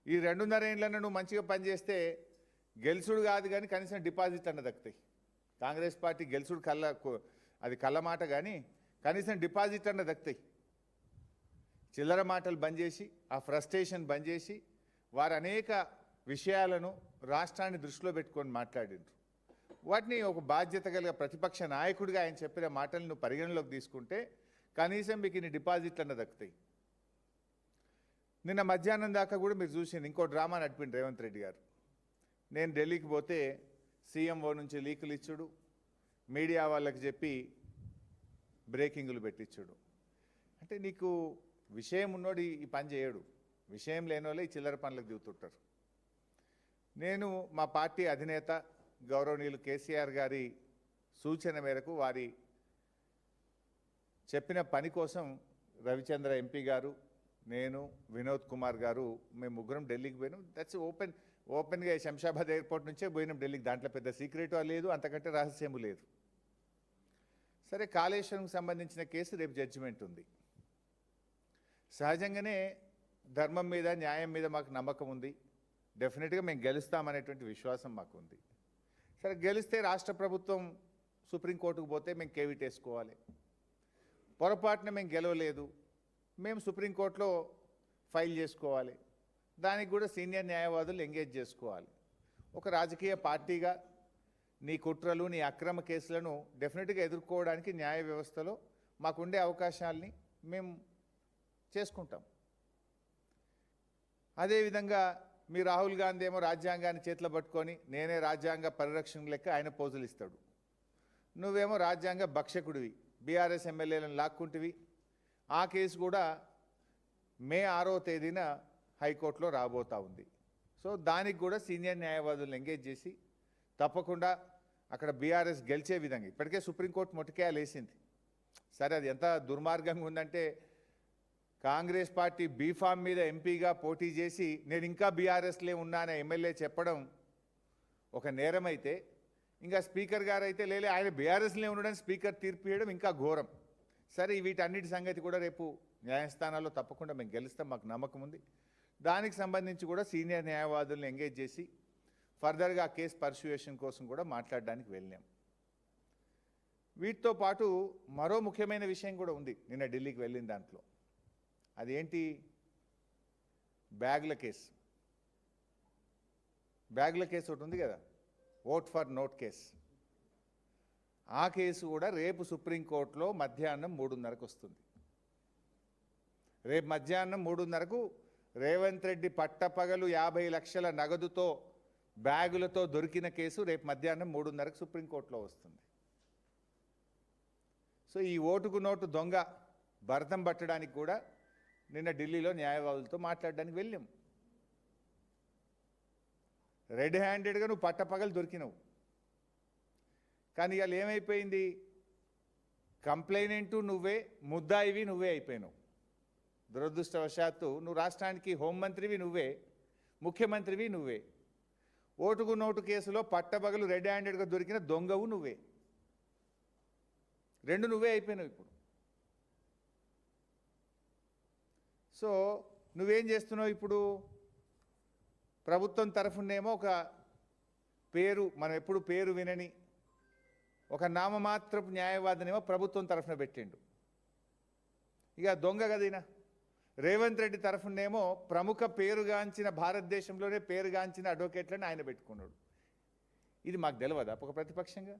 ఈ 2.5 ఏళ్ళను నువ్వు మంచిగా పనిచేస్తే గెలుసుడు కాదు కానీ కనీసం డిపాజిట్ అన్న దక్కుతాయి. కాంగ్రెస్ పార్టీ గెలుసుడు అది కళ్ళ మాట కానీ కనీసం డిపాజిట్ అన్న దక్కుతాయి. చిల్లర మాటలు బంద్ చేసి ఆ ఫ్రస్ట్రేషన్ బంద్ చేసి వారు అనేక విషయాలను రాష్ట్రాన్ని దృష్టిలో పెట్టుకొని మాట్లాడిండ్రు. వాటిని ఒక బాధ్యత కలిగిన ప్రతిపక్ష నాయకుడిగా ఆయన చెప్పిన మాటలను పరిగణలోకి తీసుకుంటే కనీసం మీకు ఇన్ని డిపాజిట్లు అన్న దక్కుతాయి. నిన్న మధ్యాహ్నం దాకా కూడా మీరు చూసింది ఇంకో డ్రామా నడిపిండు రేవంత్ రెడ్డి గారు. నేను ఢిల్లీకి పోతే సీఎంఓ నుంచి లీకులు ఇచ్చుడు, మీడియా వాళ్ళకి చెప్పి బ్రేకింగ్లు పెట్టించుడు. అంటే నీకు విషయం ఉన్నోడు ఈ పని చేయడు, విషయం లేని వాళ్ళే ఈ చిల్లర పనులకు దిగుతుంటారు. నేను మా పార్టీ అధినేత గౌరవనీయులు కేసీఆర్ గారి సూచన మేరకు వారి చెప్పిన పని కోసం రవిచంద్ర ఎంపీ గారు, నేను, వినోద్ కుమార్ గారు మేము ముగ్గురం ఢిల్లీకి పోయినాం. దట్స్ ఓపెన్గా శంషాబాద్ ఎయిర్పోర్ట్ నుంచే పోయినాం ఢిల్లీకి. దాంట్లో పెద్ద సీక్రెట్ లేదు, అంతకంటే రహస్యము లేదు. సరే, కాళేశ్వరంకి సంబంధించిన కేసు రేపు జడ్జిమెంట్ ఉంది. సహజంగానే ధర్మం మీద న్యాయం మీద మాకు నమ్మకం ఉంది. డెఫినెట్గా మేము గెలుస్తామనేటువంటి విశ్వాసం మాకు ఉంది. సరే, గెలిస్తే రాష్ట్ర ప్రభుత్వం సుప్రీంకోర్టుకు పోతే మేము కేవిట్ వేసుకోవాలి. పొరపాటున మేము గెలవలేదు, మేము సుప్రీంకోర్టులో ఫైల్ చేసుకోవాలి. దానికి కూడా సీనియర్ న్యాయవాదులు ఎంగేజ్ చేసుకోవాలి. ఒక రాజకీయ పార్టీగా నీ కుట్రలు, నీ అక్రమ కేసులను డెఫినెట్గా ఎదుర్కోవడానికి న్యాయ వ్యవస్థలో మాకుండే అవకాశాలని మేము చేసుకుంటాం. అదేవిధంగా మీ రాహుల్ గాంధీ ఏమో రాజ్యాంగాన్ని చేతిలో పట్టుకొని నేనే రాజ్యాంగ పరిరక్షణ లెక్క ఆయన పోజులు ఇస్తాడు. నువ్వేమో రాజ్యాంగ భక్షకుడివి, బీఆర్ఎస్ ఎమ్మెల్యేలను లాక్కుంటివి. ఆ కేసు కూడా మే 6వ తేదీన హైకోర్టులో రాబోతూ ఉంది. సో దానికి కూడా సీనియర్ న్యాయవాదులను ఎంగేజ్ చేసి తప్పకుండా అక్కడ బీఆర్ఎస్ గెలిచే విధంగా ఇప్పటికే సుప్రీంకోర్టు మొట్టికాయలు వేసింది. సరే, అది ఎంత దుర్మార్గంగా ఉందంటే కాంగ్రెస్ పార్టీ బీఫామ్ మీద ఎంపీగా పోటీ చేసి నేను ఇంకా బీఆర్ఎస్లే ఉన్నానని ఎమ్మెల్యే చెప్పడం ఒక నేరం అయితే, ఇంకా స్పీకర్ గారు అయితే లేలే ఆయన బీఆర్ఎస్లే ఉండడానికి స్పీకర్ తీర్పు ఇవ్వడం ఇంకా ఘోరం. సరే, వీటన్నిటి సంగతి కూడా రేపు న్యాయస్థానాల్లో తప్పకుండా మేము గెలుస్తాం, మాకు నమ్మకం ఉంది. దానికి సంబంధించి కూడా సీనియర్ న్యాయవాదులను ఎంగేజ్ చేసి ఫర్దర్గా కేసు పర్సుయేషన్ కోసం కూడా మాట్లాడడానికి వెళ్ళాం. వీటితో పాటు మరో ముఖ్యమైన విషయం కూడా ఉంది నిన్న ఢిల్లీకి వెళ్ళిన దాంట్లో. అదేంటి? బ్యాగుల కేసు. బ్యాగుల కేసు ఒకటి ఉంది కదా, ఓట్ ఫర్ నోట్ కేసు. ఆ కేసు కూడా రేపు సుప్రీంకోర్టులో మధ్యాహ్నం 3:30కు వస్తుంది. రేపు మధ్యాహ్నం 3:30కు రేవంత్ రెడ్డి పట్టపగలు 50 లక్షల నగదుతో బ్యాగులతో దొరికిన కేసు రేపు మధ్యాహ్నం 3:30కు సుప్రీంకోర్టులో వస్తుంది. సో ఈ ఓటుకు నోటు దొంగ భరతం పట్టడానికి కూడా నిన్న ఢిల్లీలో న్యాయవాదులతో మాట్లాడడానికి వెళ్ళాం. రెడ్ హ్యాండెడ్గా నువ్వు పట్టపగలు దొరికినావు. కానీ ఇవాళ ఏమైపోయింది? కంప్లైనెంటు నువ్వే, ముద్దాయివి నువ్వే అయిపోయినావు. దురదృష్టవశాత్తు నువ్వు రాష్ట్రానికి హోంమంత్రివి నువ్వే, ముఖ్యమంత్రివి నువ్వే. ఓటుకు నోటు కేసులో పట్టపగలు రెడ్ హ్యాండెడ్గా దొరికిన దొంగవు నువ్వే. రెండు నువ్వే అయిపోయినావు ఇప్పుడు. సో నువ్వేం చేస్తున్నావు ఇప్పుడు? ప్రభుత్వం తరఫునేమో ఒక పేరు, మనం ఎప్పుడు పేరు వినని ఒక నామమాత్రపు న్యాయవాదినేమో ప్రభుత్వం తరఫున పెట్టిండు. ఇక దొంగ కదీనా. రేవంత్ రెడ్డి తరఫునేమో ప్రముఖ పేరుగాంచిన, భారతదేశంలోనే పేరుగాంచిన అడ్వకేట్లను ఆయన పెట్టుకున్నాడు. ఇది మాకు తెలియదా ఒక ప్రతిపక్షంగా?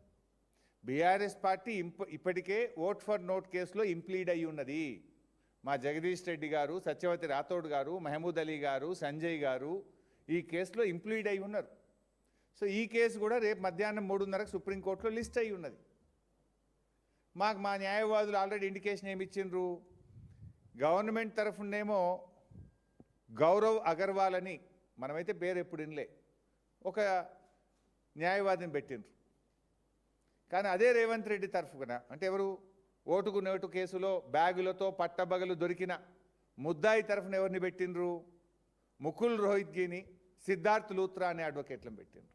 బీఆర్ఎస్ పార్టీ ఇప్పటికే ఓట్ ఫర్ నోట్ కేసులో ఇంప్లీడ్ అయి ఉన్నది. మా జగదీష్ రెడ్డి గారు, సత్యవతి రాథోడ్ గారు, మహమూద్ అలీ గారు, సంజయ్ గారు ఈ కేసులో ఇంప్లీడ్ అయి ఉన్నారు. సో ఈ కేసు కూడా రేపు మధ్యాహ్నం 3:30కు సుప్రీంకోర్టులో లిస్ట్ అయి ఉన్నది. మాకు మా న్యాయవాదులు ఆల్రెడీ ఇండికేషన్ ఏమి ఇచ్చిండ్రు? గవర్నమెంట్ తరఫునేమో గౌరవ్ అగర్వాల్ అని, మనమైతే పేరు ఎప్పుడు వినలే, ఒక న్యాయవాదిని పెట్టిండ్రు. కానీ అదే రేవంత్ రెడ్డి తరఫున, అంటే ఎవరు, ఓటుకు నోటు కేసులో బ్యాగులతో పట్టబగలు దొరికిన ముద్దాయి తరఫున ఎవరిని పెట్టిండ్రు? ముకుల్ రోహిత్గిని, సిద్ధార్థ్ లూత్రా అనే అడ్వకేట్లను పెట్టిండ్రు.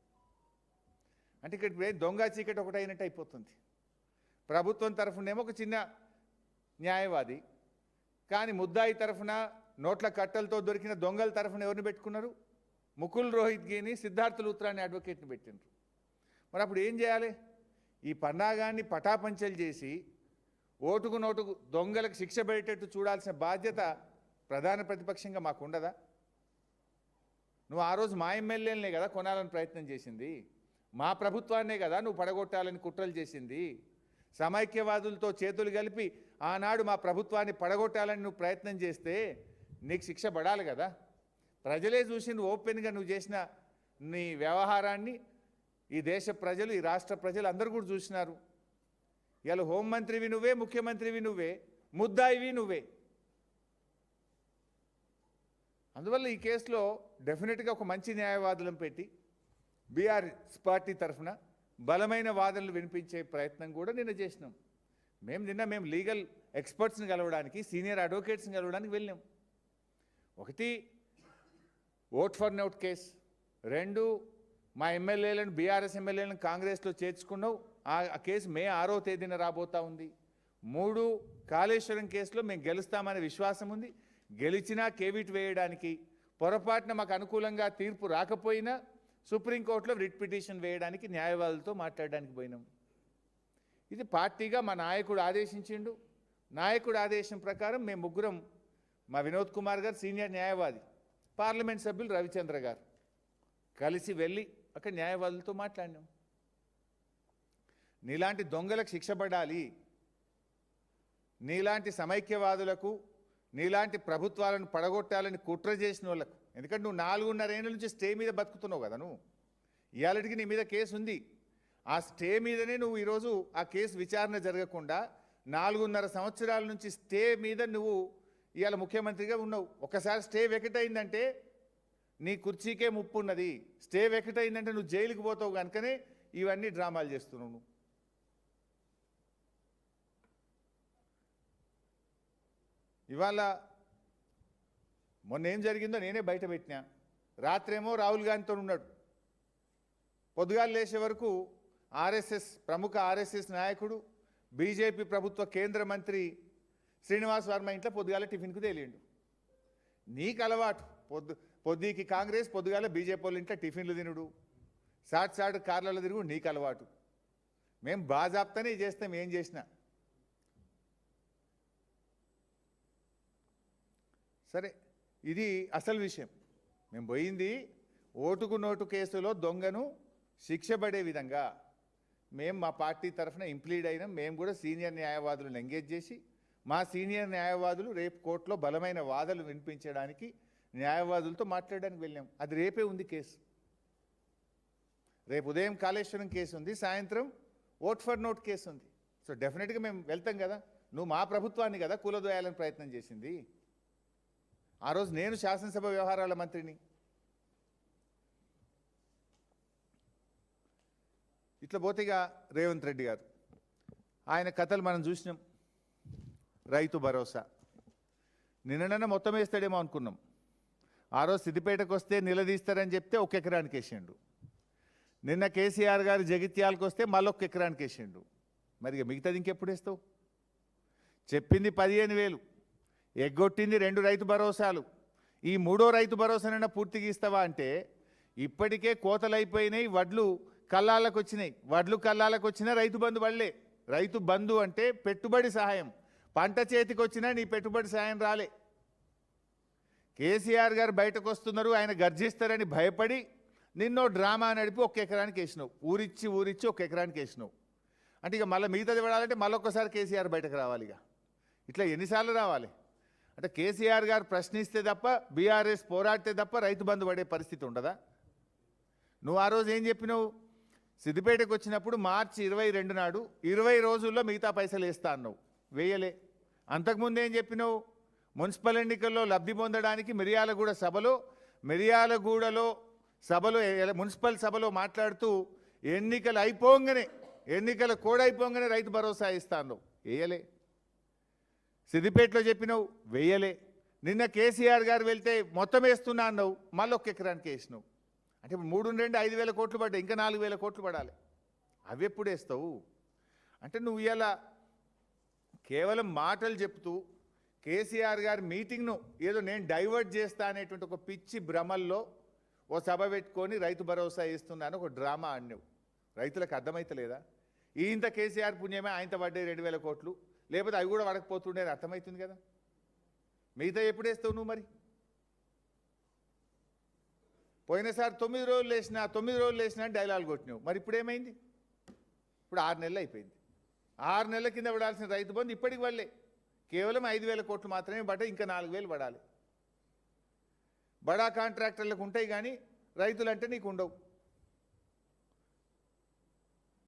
అంటే ఇక్కడ దొంగ చీకటి ఒకటి అయినట్టు అయిపోతుంది. ప్రభుత్వం తరఫునేమో ఒక చిన్న న్యాయవాది, కానీ ముద్దాయి తరఫున నోట్ల కట్టలతో దొరికిన దొంగల తరఫున ఎవరిని పెట్టుకున్నారు? ముకుల్ రోహిత్గిని, సిద్ధార్థ లూత్రాని అడ్వకేట్ని పెట్టిండ్రు. మరి అప్పుడు ఏం చేయాలి? ఈ పన్నాగాన్ని పటాపంచలు చేసి ఓటుకు నోటుకు దొంగలకు శిక్ష పడేటట్టు చూడాల్సిన బాధ్యత ప్రధాన ప్రతిపక్షంగా మాకు ఉండదా? నువ్వు ఆ రోజు మా ఎమ్మెల్యేలనే కదా కొనాలని ప్రయత్నం చేసింది, మా ప్రభుత్వాన్నే కదా నువ్వు పడగొట్టాలని కుట్రలు చేసింది. సమైక్యవాదులతో చేతులు కలిపి ఆనాడు మా ప్రభుత్వాన్ని పడగొట్టాలని నువ్వు ప్రయత్నం చేస్తే నీకు శిక్ష పడాలి కదా. ప్రజలే చూసి నువ్వు ఓపెన్గా నువ్వు చేసిన నీ వ్యవహారాన్ని ఈ దేశ ప్రజలు, ఈ రాష్ట్ర ప్రజలు అందరూ కూడా చూసినారు. ఇవాళ హోంమంత్రివి నువ్వే, ముఖ్యమంత్రివి నువ్వే, ముద్దాయివి నువ్వే. అందువల్ల ఈ కేసులో డెఫినెట్గా ఒక మంచి న్యాయవాదులను పెట్టి బీఆర్ఎస్ పార్టీ తరఫున బలమైన వాదనలు వినిపించే ప్రయత్నం కూడా నిన్న చేసినాం. మేము లీగల్ ఎక్స్పర్ట్స్ని కలవడానికి, సీనియర్ అడ్వకేట్స్ని కలవడానికి వెళ్ళాం. ఒకటి ఓట్ ఫర్ నోట్ కేసు, రెండు మా ఎమ్మెల్యేలను, బీఆర్ఎస్ ఎమ్మెల్యేలను కాంగ్రెస్లో చేర్చుకున్నావు, ఆ కేసు మే 6వ తేదీన రాబోతా ఉంది. మూడు కాళేశ్వరం కేసులో మేము గెలుస్తామనే విశ్వాసం ఉంది. గెలిచినా కేవిట్ వేయడానికి, పొరపాటున మాకు అనుకూలంగా తీర్పు రాకపోయినా సుప్రీంకోర్టులో రిట్ పిటిషన్ వేయడానికి న్యాయవాదులతో మాట్లాడడానికి పోయినాం. ఇది పార్టీగా మా నాయకుడు ఆదేశించిండు. నాయకుడు ఆదేశం ప్రకారం మేము ముగ్గురం, మా వినోద్ కుమార్ గారు సీనియర్ న్యాయవాది, పార్లమెంట్ సభ్యులు రవిచంద్ర గారు కలిసి వెళ్ళి అక్కడ న్యాయవాదులతో మాట్లాడినాం. నీలాంటి దొంగలకు శిక్ష పడాలి, నీలాంటి సమైక్యవాదులకు, నీలాంటి ప్రభుత్వాలను పడగొట్టాలని కుట్ర చేసిన వాళ్ళకు, ఎందుకంటే నువ్వు 4.5 ఏళ్ళ నుంచి స్టే మీద బతుకుతున్నావు కదా. నువ్వు ఇవాళకి నీ మీద కేసు ఉంది. ఆ స్టే మీదనే నువ్వు ఈరోజు ఆ కేసు విచారణ జరగకుండా 4.5 సంవత్సరాల నుంచి స్టే మీద నువ్వు ఇవాళ ముఖ్యమంత్రిగా ఉన్నావు. ఒకసారి స్టే వెకటైందంటే నీ కుర్చీకే ముప్పు ఉన్నది. స్టే వెకటైందంటే నువ్వు జైలుకి పోతావు. కనుకనే ఇవన్నీ డ్రామాలు చేస్తున్నావు నువ్వు. ఇవాళ మొన్న ఏం జరిగిందో నేనే బయట పెట్టినా. రాత్రేమో రాహుల్ గాంధీతో ఉన్నాడు, పొద్దుగాలు లేచే వరకు ప్రముఖ ఆర్ఎస్ఎస్ నాయకుడు, బీజేపీ ప్రభుత్వ కేంద్ర మంత్రి శ్రీనివాస్ వర్మ ఇంట్లో పొద్దుగాల టిఫిన్కు తేలిండు. నీకు అలవాటు పొద్దుకి కాంగ్రెస్, పొద్దుగాల బీజేపీ వాళ్ళ ఇంట్లో టిఫిన్లు తినుడు, సాట్ కార్లలో తిరుగు నీకు అలవాటు. మేము బాజాప్తానే చేస్తాం ఏం చేసినా. సరే, ఇది అసలు విషయం. మేము పోయింది ఓటుకు నోటు కేసులో దొంగను శిక్ష పడే విధంగా మేము మా పార్టీ తరఫున ఇంప్లీడ్ అయినాం. మేము కూడా సీనియర్ న్యాయవాదులను ఎంగేజ్ చేసి, మా సీనియర్ న్యాయవాదులు రేపు కోర్టులో బలమైన వాదనలు వినిపించడానికి న్యాయవాదులతో మాట్లాడడానికి వెళ్ళాం. అది రేపే ఉంది కేసు. రేపు ఉదయం కాళేశ్వరం కేసు ఉంది, సాయంత్రం ఓట్ ఫర్ నోట్ కేసు ఉంది. సో డెఫినెట్గా మేము వెళ్తాం కదా. నువ్వు మా ప్రభుత్వాన్ని కదా కూలదోయాలని ప్రయత్నం చేసింది. ఆ రోజు నేను శాసనసభ వ్యవహారాల మంత్రిని. ఇట్లా పోతేగా రేవంత్ రెడ్డి గారు, ఆయన కథలు మనం చూసినాం. రైతు భరోసా నిన్ననన్న మొత్తం వేస్తాడేమో అనుకున్నాం. ఆ రోజు సిద్దిపేటకు వస్తే నిలదీస్తారని చెప్తే 1 ఎకరానికి వేసిండు. నిన్న కేసీఆర్ గారు జగిత్యాలకు వస్తే మళ్ళీ 1 ఎకరానికి వేసిండు. మరి మిగతాది ఇంకెప్పుడు వేస్తావు? చెప్పింది 15,000, ఎగ్గొట్టింది 2 రైతు భరోసాలు. ఈ 3వ రైతు భరోసానైనా పూర్తిగా ఇస్తావా అంటే ఇప్పటికే కోతలు అయిపోయినాయి, వడ్లు కల్లాలకు వచ్చినాయి. వడ్లు కల్లాలకు వచ్చినా రైతు బంధు పడలే. రైతు బంధు అంటే పెట్టుబడి సహాయం. పంట చేతికి వచ్చినా నీ పెట్టుబడి సహాయం రాలే. కేసీఆర్ గారు బయటకు వస్తున్నారు, ఆయన గర్జిస్తారని భయపడి నిన్నో డ్రామా నడిపి 1 ఎకరానికి వేసినావు. ఊరిచ్చి 1 ఎకరానికి వేసినావు. అంటే ఇక మళ్ళీ మిగతాది పడాలంటే మళ్ళొక్కసారి కేసీఆర్ బయటకు రావాలి. ఇట్లా ఎన్నిసార్లు రావాలి? అంటే కేసీఆర్ గారు ప్రశ్నిస్తే తప్ప, బీఆర్ఎస్ పోరాడితే తప్ప రైతు బంధు పడే పరిస్థితి ఉండదా? నువ్వు ఆ రోజు ఏం చెప్పినావు? సిద్దిపేటకు వచ్చినప్పుడు మార్చి 22 నాడు 20 రోజుల్లో మిగతా పైసలు వేస్తా అన్నావు, వేయలే. అంతకుముందు ఏం చెప్పినావు? మున్సిపల్ ఎన్నికల్లో లబ్ధి పొందడానికి మిర్యాలగూడ సభలో మున్సిపల్ సభలో మాట్లాడుతూ ఎన్నికల కోడ్ అయిపోగానే రైతు భరోసా ఇస్తా అన్నావు, వేయలే. సిద్దిపేటలో చెప్పినావు, వేయలే. నిన్న కేసీఆర్ గారు వెళ్తే మొత్తం వేస్తున్నా అన్నావు, మళ్ళీ 1 ఎకరానికి వేసినావు. అంటే 3 5,000 కోట్లు పడ్డాయి, ఇంకా 4,000 కోట్లు పడాలి. అవి ఎప్పుడు వేస్తావు? అంటే నువ్వు ఇలా కేవలం మాటలు చెప్తూ కేసీఆర్ గారి మీటింగ్ను ఏదో నేను డైవర్ట్ చేస్తా అనేటువంటి ఒక పిచ్చి భ్రమల్లో ఓ సభ పెట్టుకొని రైతు భరోసా ఇస్తున్నాను ఒక డ్రామా ఆడినావు. రైతులకు అర్థమైతలేదా? ఇంత కేసీఆర్ పుణ్యమే ఆయనతో పడ్డాయి 2,000 కోట్లు, లేకపోతే అవి కూడా పడకపోతుండేది అర్థమవుతుంది కదా. మిగతా ఎప్పుడు వేస్తావు నువ్వు? మరి పోయినసారి 9 రోజులు వేసినా డైలాగ్ కొట్టినావు. మరి ఇప్పుడు ఏమైంది? ఇప్పుడు 6 నెలలు అయిపోయింది. 6 నెలల కింద పడాల్సిన రైతు బంధు ఇప్పటికి వల్లే కేవలం 5,000 కోట్లు మాత్రమే పడ్డాయి. ఇంకా 4,000 పడాలి. బడా కాంట్రాక్టర్లకు ఉంటాయి కానీ రైతులంటే నీకు ఉండవు.